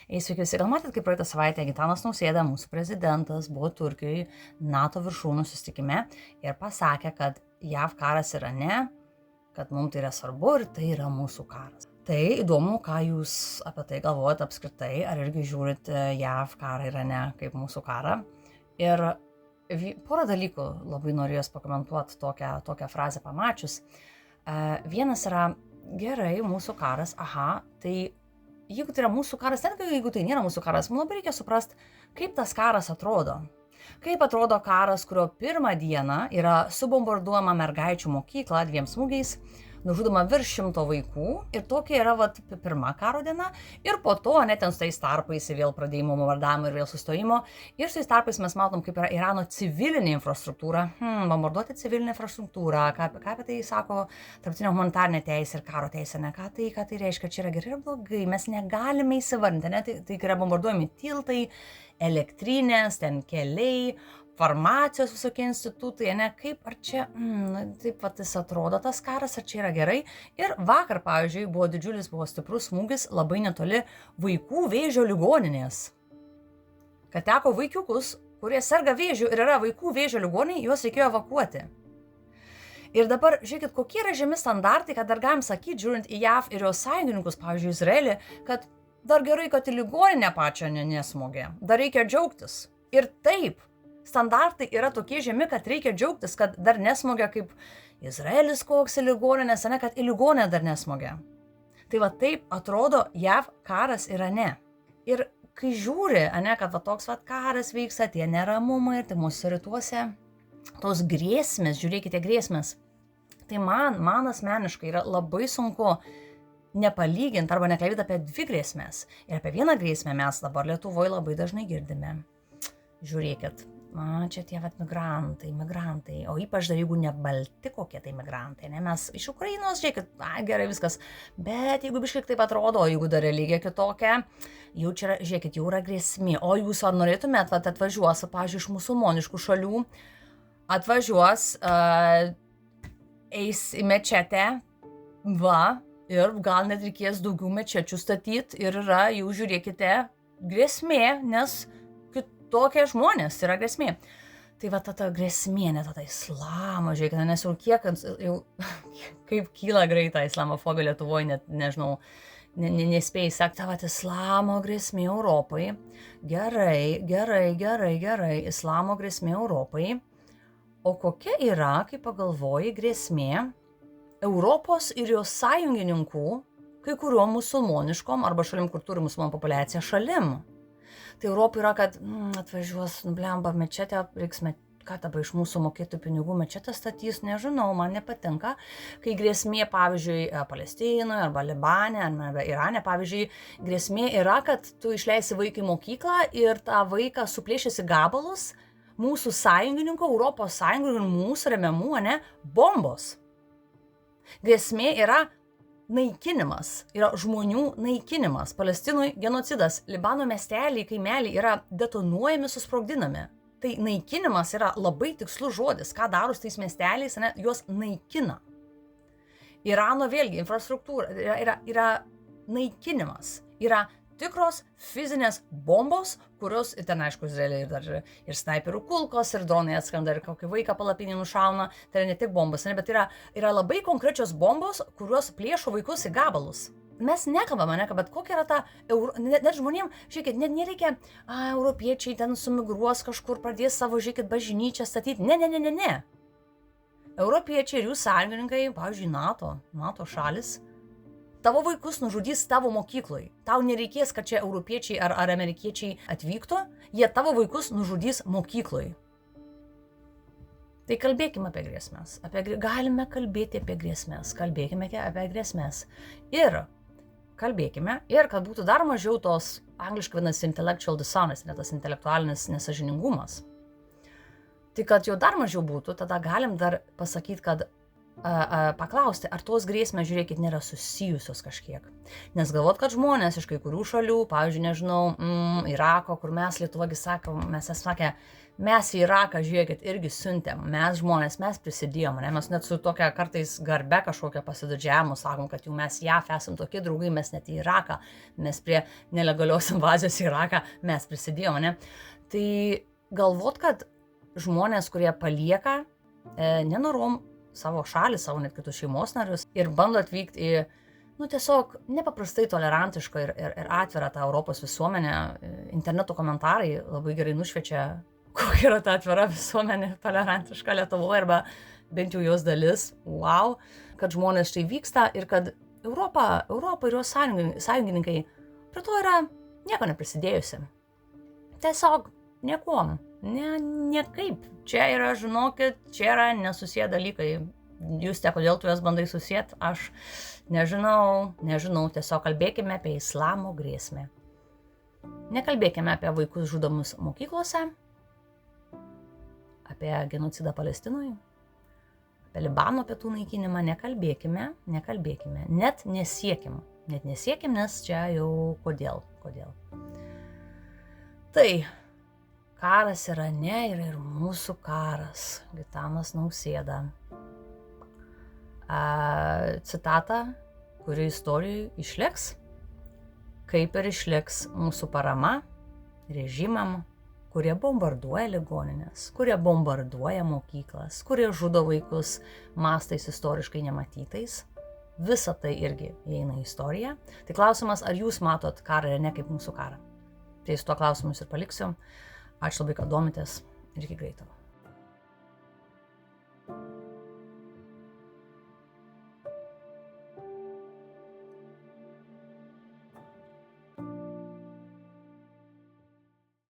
Sveiki visi, gal matėt, kaip praeitą savaitę Gitanas Nausėda, mūsų prezidentas, buvo Turkijoje NATO viršūnių susitikime ir pasakė, kad JAV karas Irane, kad mums tai yra svarbu ir tai yra mūsų karas. Tai įdomu, ką jūs apie tai galvojate apskritai, ar irgi žiūrit JAV karą Irane kaip mūsų karą. Ir porą dalykų labai norėjus pakomentuoti tokią frazę pamačius. Vienas yra, gerai, mūsų karas, tai jeigu tai yra mūsų karas, net jeigu tai nėra mūsų karas, mums labai reikia suprasti, kaip tas karas atrodo. Kaip atrodo karas, kurio pirmą dieną yra subombarduojama mergaičių mokykla 2 smūgiais, nužudoma virš 100 vaikų ir tokia yra pirma karo diena ir po to, net ten su tais tarpais vėl pradėjimo bombardavimo ir vėl sustojimo ir su tais tarpais mes matom, kaip yra Irano civilinė infrastruktūra, bombarduoti civilinę infrastruktūrą, ką apie tai sako tarptautinė humanitarinė teisė ir karo teisė, ką tai reiškia, čia yra gerai ir blogai, mes negalime įsivardinti, ne, tai yra bombarduojami tiltai, elektrinės, ten keliai, farmacijos visokie institutai, ne, kaip ar čia, taip pat jis atrodo tas karas, ar čia yra gerai. Ir vakar, pavyzdžiui, buvo stiprus smūgis labai netoli vaikų vėžio ligoninės. Kad teko vaikiukus, kurie serga vėžiu ir yra vaikų vėžio ligoninėje, juos reikėjo evakuoti. Ir dabar, žiūrėkit, kokie yra žemi standartai, kad dar galim sakyti, žiūrint į JAV ir jos sąjungininkus, pavyzdžiui, Izraelį, kad dar gerai, kad į ligoninę pačią nesmogė, dar reikia džiaugtis. Ir taip, standartai yra tokie žemi, kad reikia džiaugtis, kad dar nesmogia kaip Izraelis koks į ligoninės, ne, kad į ligoninę dar nesmogia. Tai va taip atrodo JAV karas Irane. Ir kai žiūri, ne, kad va toks va karas vyksta, tie neramumai ir tai mūsų rytuose, tos grėsmės, žiūrėkite grėsmės, tai man asmeniškai yra labai sunku nepalyginti arba nekalbėti apie 2 grėsmės. Ir apie vieną grėsmę mes dabar Lietuvoje labai dažnai girdime. Žiūrėkit, čia tie migrantai, o ypač dar jeigu ne balti kokie tai migrantai, ne, mes iš Ukrainos, žiūrėkit, gerai viskas, bet jeigu biškai taip atrodo, jeigu dar religija kitokia, jau čia, žiūrėkit, jau yra grėsmė, o jūs ar norėtumėt, atvažiuos, pavyzdžiui, iš musulmoniškų šalių, atvažiuos, eis į mečetę, ir gal net reikės daugiau mečečių statyti ir yra, jau žiūrėkite, grėsmė, nes tokie žmonės yra grėsmė. Tai va ta grėsmė, net ta islamo, žiūrėkite, nes jau kaip kyla greita islamofobija Lietuvoje, net nežinau, nespėjai sakti, va islamo grėsmė Europai. Gerai, islamo grėsmė Europai. O kokia yra, kai pagalvoji, grėsmė Europos ir jos sąjungininkų, kai kuriuom musulmoniškom arba šalim, kur turi musulmonų populiaciją, šalim. Tai Europai yra, kad atvažiuos, blemba, mečetę, reiks, ką dabar iš mūsų mokėtų pinigų mečetę statys, nežinau, man nepatinka. Kai grėsmė, pavyzdžiui, Palestinoje arba Libane arba Irane, pavyzdžiui, grėsmė yra, kad tu išleisi vaiką į mokyklą ir tą vaiką suplėšėsi gabalus mūsų sąjungininkų, Europos sąjungininkų ir mūsų remiamų, ne, bombos. Grėsmė yra naikinimas, yra žmonių naikinimas. Palestinui genocidas, Libano miesteliai, kaimeliai yra detonuojami, susprogdinami. Tai naikinimas yra labai tikslus žodis. Ką daro su tais miesteliais, ne, juos naikina. Irano vėlgi infrastruktūra yra naikinimas. Yra tikros fizinės bombos, kurios, ten aišku, Izraelį ir snaiperių kulkos, ir dronai atskrenda, ir kokį vaiką palapinį nušauna, tai yra ne tik bombos, bet yra labai konkrečios bombos, kurios plėšo vaikus į gabalus. Mes nekalbame, bet kokia yra ta, net žmonėm, žiūrėkit, net nereikia, europiečiai ten sumigruos kažkur, pradės savo, žiūrėkit, bažnyčią statyti, ne. Europiečiai ir jų sąjungininkai, pavyzdžiui, NATO šalis, tavo vaikus nužudys tavo mokykloj. Tau nereikės, kad čia europiečiai ar amerikiečiai atvyktų, jie tavo vaikus nužudys mokykloj. Tai kalbėkime apie grėsmės. Galime kalbėti apie grėsmės. Kalbėkime apie grėsmės. Ir kalbėkime, ir kad būtų dar mažiau tos, angliškai vadinasi intellectual dishonest, ne tas intelektualinis nesažiningumas. Tai kad jau dar mažiau būtų, tada galim dar pasakyti, kad paklausti, ar tos grėsmės, žiūrėkit, nėra susijusios kažkiek. Nes galvot, kad žmonės iš kai kurių šalių, pavyzdžiui, nežinau, Irako, kur mes Lietuvagi sakom, mes sakę, mes į Iraką, žiūrėkit, irgi siuntėm, mes žmonės, mes prisidėjom, ne? Mes net su tokia kartais garbe kažkokia pasididžiavimu sakom, kad jau mes JAF esam tokie draugai, mes net į Iraką, mes prie nelegalios invazijos į Iraką, mes prisidėjom, ne? Tai galvot, kad žmonės, kurie palieka nenorom savo šalį, savo net kitus šeimos narius ir bando atvykti į, tiesiog nepaprastai tolerantišką ir atvirą tą Europos visuomenę. Interneto komentarai labai gerai nušviečia, kokia yra ta atvira visuomenė tolerantiška Lietuvoje, arba bent jau jos dalis. Wow, kad žmonės štai vyksta ir kad Europa ir jos sąjungininkai prie to yra nieko neprisidėjusi. Tiesiog niekuom. Niekaip. Čia yra, žinokit, čia yra nesusiję dalykai. Jūs kodėl tu jas bandai susijęti, aš nežinau, tiesiog kalbėkime apie islamo grėsmę. Nekalbėkime apie vaikus žudomus mokyklose, apie genocidą Palestinoje, apie Libano pietų naikinimą, nekalbėkime, net nesiekim, nes čia jau kodėl. Tai karas Irane yra ir mūsų karas. Gitanas Nausėda. Citata, kuri istorijai išliks, kaip ir išliks mūsų parama režimam, kurie bombarduoja ligoninės, kurie bombarduoja mokyklas, kurie žudo vaikus mastais istoriškai nematytais. Visa tai irgi įeina į istoriją. Tai klausimas, ar jūs matot karą ir ne kaip mūsų karą? Tai su tuo klausimus ir paliksiu. Ačiū labai, kad domitės ir iki greito.